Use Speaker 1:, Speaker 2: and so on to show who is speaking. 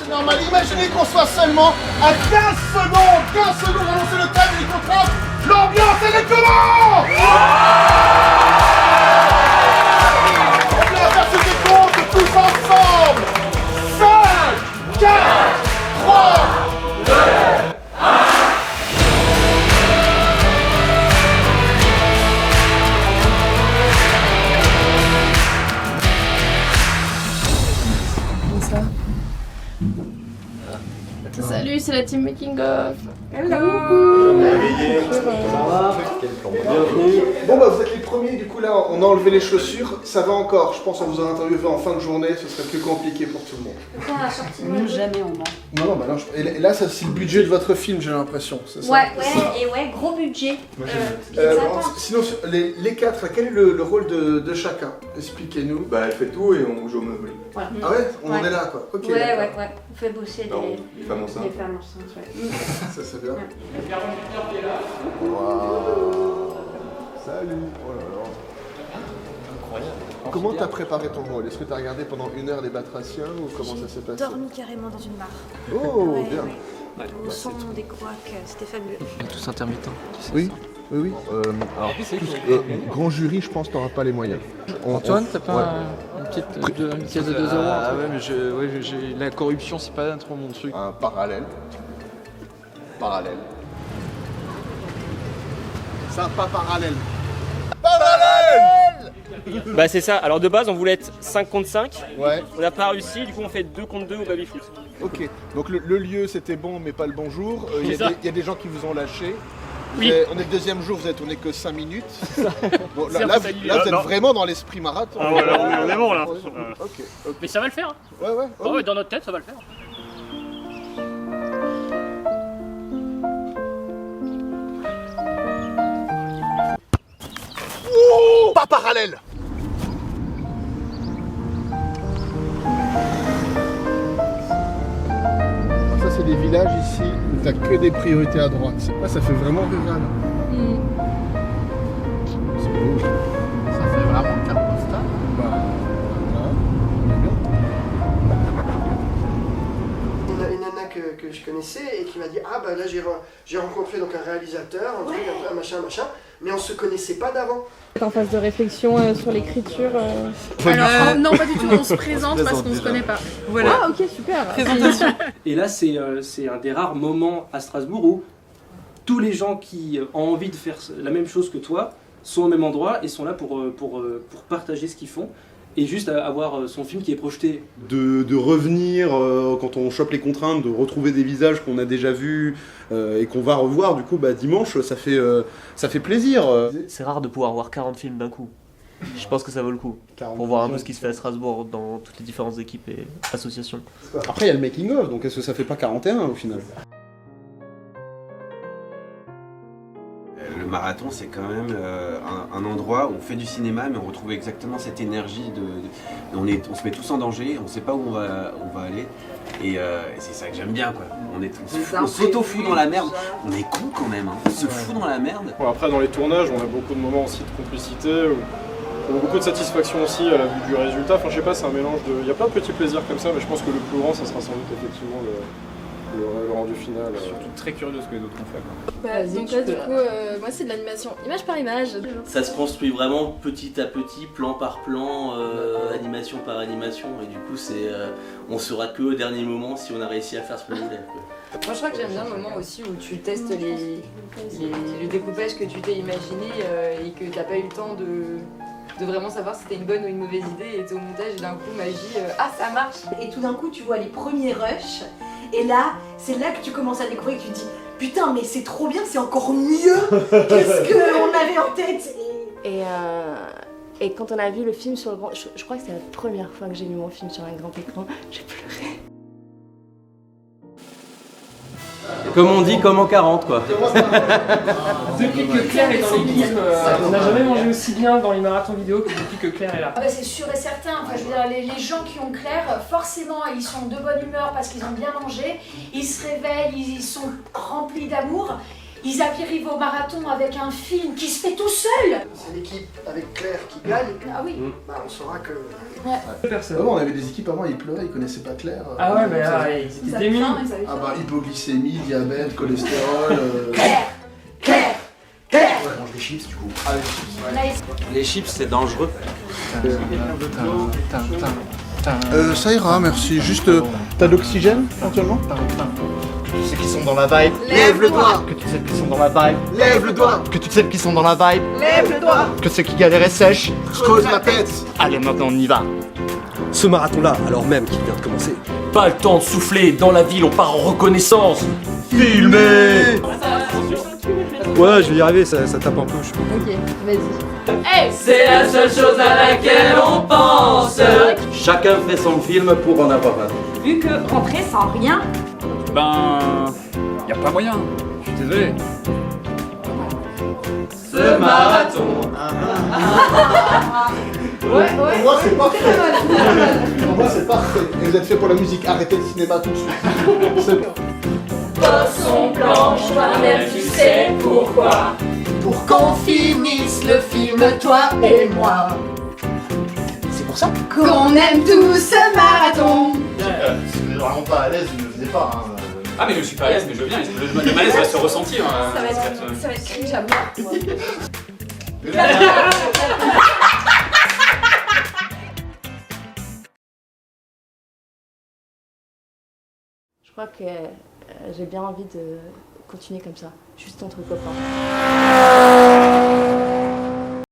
Speaker 1: c'est normal. Imaginez qu'on soit seulement à 15 secondes à lancer le thème et les contraintes. L'ambiance, elle est comment? On vient faire ce décompte tous ensemble. 5, 4, 3, 2, 1.
Speaker 2: Salut, c'est la team Making of.
Speaker 1: Hello. Bon bah vous êtes les premiers, du coup là on a enlevé les chaussures, ça va encore, je pense qu'on vous a interviewé en fin de journée, ce serait plus compliqué pour tout le monde.
Speaker 3: Nous jamais on ment.
Speaker 1: Non, bah non, et là ça c'est le budget de votre film j'ai l'impression, c'est ça?
Speaker 3: Ouais, gros budget.
Speaker 1: Sinon les quatre, quel est le rôle de chacun? Expliquez-nous.
Speaker 4: Bah elle fait tout et on joue au Monopoly.
Speaker 3: Voilà.
Speaker 1: Ah ouais? On en est là quoi, ok.
Speaker 3: Ouais. On fait bosser
Speaker 4: Les femmes enceintes.
Speaker 3: les femmes enceintes, ouais.
Speaker 1: Ça c'est bien. Salut. Oh là là. Incroyable. Comment t'as préparé ton rôle? Est-ce que t'as regardé pendant 1 heure les Batraciens ou comment ça s'est passé?
Speaker 5: Dormi carrément dans une mare.
Speaker 1: Oh,
Speaker 5: Ouais,
Speaker 1: bien.
Speaker 5: ouais. Au son des couacs, c'était fabuleux.
Speaker 6: Tous intermittents.
Speaker 1: Oui. Alors, grand jury, je pense, t'auras pas les moyens.
Speaker 6: Antoine, t'as pas une petite une pièce de 2 euros? Ah ouais, mais la corruption, c'est pas trop mon truc.
Speaker 1: Un parallèle. C'est un pas parallèle.
Speaker 7: Bah c'est ça, alors de base on voulait être 5 contre 5,
Speaker 1: Ouais.
Speaker 7: on n'a pas réussi, du coup on fait 2 contre 2 au baby-foot.
Speaker 1: Ok, donc le lieu c'était bon mais pas le bon jour. Il
Speaker 7: C'est ça.
Speaker 1: y a des gens qui vous ont lâché.
Speaker 7: Oui.
Speaker 1: On est le deuxième jour, vous êtes tourné que 5 minutes. Bon,
Speaker 7: C'est
Speaker 1: là
Speaker 7: un peu
Speaker 1: vous êtes vraiment dans l'esprit marathon.
Speaker 7: Ah ouais, là, on est bon là.
Speaker 1: Ok.
Speaker 7: Mais ça va le faire, hein.
Speaker 1: Ouais.
Speaker 7: Ah ouais, dans notre tête ça va le faire.
Speaker 1: Oh, pas parallèle. Ça c'est des villages ici où t'as que des priorités à droite. Ça fait vraiment rural. C'est beau. Ça fait vraiment carte postale. Bah, voilà.
Speaker 8: On avait une nana que je connaissais et qui m'a dit ah bah là j'ai rencontré donc un réalisateur, un truc, un machin, mais on se connaissait pas d'avant.
Speaker 2: En phase de réflexion sur l'écriture.
Speaker 9: Non, pas du tout, on se présente parce qu'on se connaît pas.
Speaker 2: Voilà. Ah ok, super.
Speaker 9: Présentation.
Speaker 7: Et là c'est un des rares moments à Strasbourg où tous les gens qui ont envie de faire la même chose que toi sont au même endroit et sont là pour partager ce qu'ils font. Et juste avoir son film qui est projeté.
Speaker 4: De revenir quand on chope les contraintes, de retrouver des visages qu'on a déjà vus et qu'on va revoir du coup dimanche, ça fait plaisir.
Speaker 10: C'est rare de pouvoir voir 40 films d'un coup. Je pense que ça vaut le coup. Pour voir un peu ce qui se fait à Strasbourg dans toutes les différentes équipes et associations.
Speaker 4: Après il y a le making of, donc est-ce que ça fait pas 41 au final?
Speaker 11: Le marathon, c'est quand même un endroit où on fait du cinéma, mais on retrouve exactement cette énergie on se met tous en danger, on ne sait pas où on va aller, et c'est ça que j'aime bien, quoi. On s'auto-fout dans la merde, on est con quand même, hein. On se fout dans la merde.
Speaker 12: Bon, après, dans les tournages, on a beaucoup de moments aussi de complicité, on a beaucoup de satisfaction aussi à la vue du résultat. Enfin, je sais pas, c'est un mélange de... Il y a plein de petits plaisirs comme ça, mais je pense que le plus grand, ça sera sans doute effectivement le rendu final.
Speaker 6: Surtout très curieux de ce que les autres ont fait.
Speaker 9: Donc là, du coup, moi c'est de l'animation image par image.
Speaker 10: Ça se construit vraiment petit à petit, plan par plan, animation par animation, et du coup on saura que au dernier moment si on a réussi à faire ce qu'on voulait.
Speaker 13: Moi je crois que j'aime bien le moment aussi où tu testes le découpage que tu t'es imaginé et que t'as pas eu le temps de vraiment savoir si c'était une bonne ou une mauvaise idée, et t'es au montage et d'un coup magie, ah ça marche.
Speaker 5: Et tout d'un coup, tu vois les premiers rushs. Et là, c'est là que tu commences à découvrir et que tu te dis putain, mais c'est trop bien, c'est encore mieux que ce qu'on avait en tête.
Speaker 2: Et quand on a vu le film sur le grand... Je crois que c'est la première fois que j'ai vu mon film sur un grand écran, j'ai pleuré.
Speaker 10: Comme on dit, comme en 40 quoi.
Speaker 7: Depuis que Claire est dans l'équipe, on n'a jamais mangé aussi bien dans les marathons vidéo que depuis que Claire est là.
Speaker 14: Ah bah c'est sûr et certain, enfin, je veux dire, les gens qui ont Claire, forcément ils sont de bonne humeur parce qu'ils ont bien mangé, ils se réveillent, ils sont remplis d'amour, Ils arrivent au marathon avec un film qui se fait tout seul.
Speaker 8: C'est l'équipe avec Claire qui gagne.
Speaker 14: Ah oui.
Speaker 8: Bah, on saura que.
Speaker 1: Avant, on avait des équipes avant, ils pleuraient, ils connaissaient pas Claire.
Speaker 7: Ah ouais, mais là, ils étaient démunis.
Speaker 1: Ah bah, hypoglycémie, diabète, cholestérol.
Speaker 14: Claire.
Speaker 1: Ouais, mange des chips du coup. Ah, les chips.
Speaker 11: Les chips, c'est dangereux.
Speaker 1: Ça ira, merci. Juste, t'as de l'oxygène, éventuellement?
Speaker 15: Ceux qui sont dans la vibe,
Speaker 8: Lève le doigt.
Speaker 15: que toutes celles qui sont dans la vibe,
Speaker 8: Lève le doigt.
Speaker 15: que toutes celles qui sont dans la vibe,
Speaker 8: Lève le doigt.
Speaker 15: que ceux qui galéraient sèches.
Speaker 1: Je creuse ma tête.
Speaker 15: Allez, maintenant on y va.
Speaker 16: Ce marathon-là, alors même qu'il vient de commencer.
Speaker 17: Pas le temps de souffler, dans la ville on part en reconnaissance.
Speaker 16: Filmé. Ouais, je vais y arriver, ça tape un peu.
Speaker 13: Ok, vas-y.
Speaker 14: Hey,
Speaker 17: C'est la seule chose à laquelle on pense.
Speaker 10: Chacun fait son film pour en avoir un.
Speaker 3: Vu que rentrer sans rien,
Speaker 6: Ben. Y a pas moyen. Je suis désolé.
Speaker 17: Ce marathon.
Speaker 1: Pour moi, c'est parfait. Pour moi, c'est parfait. Et vous êtes fait pour la musique. Arrêtez le cinéma tout de suite. C'est
Speaker 14: Poisson blanche, toi-même tu sais pourquoi. Pour qu'on finisse le film, toi et moi.
Speaker 15: C'est pour ça.
Speaker 14: Qu'on aime tout ce marathon.
Speaker 15: Si vous n'êtes vraiment pas à l'aise, vous ne le faisiez pas. Hein.
Speaker 6: Ah, mais je suis pas à l'aise, mais je veux bien. Le malaise va se ressentir.
Speaker 14: Ça va être cringe à mort.
Speaker 2: Je crois que j'ai bien envie de continuer comme ça, juste entre copains.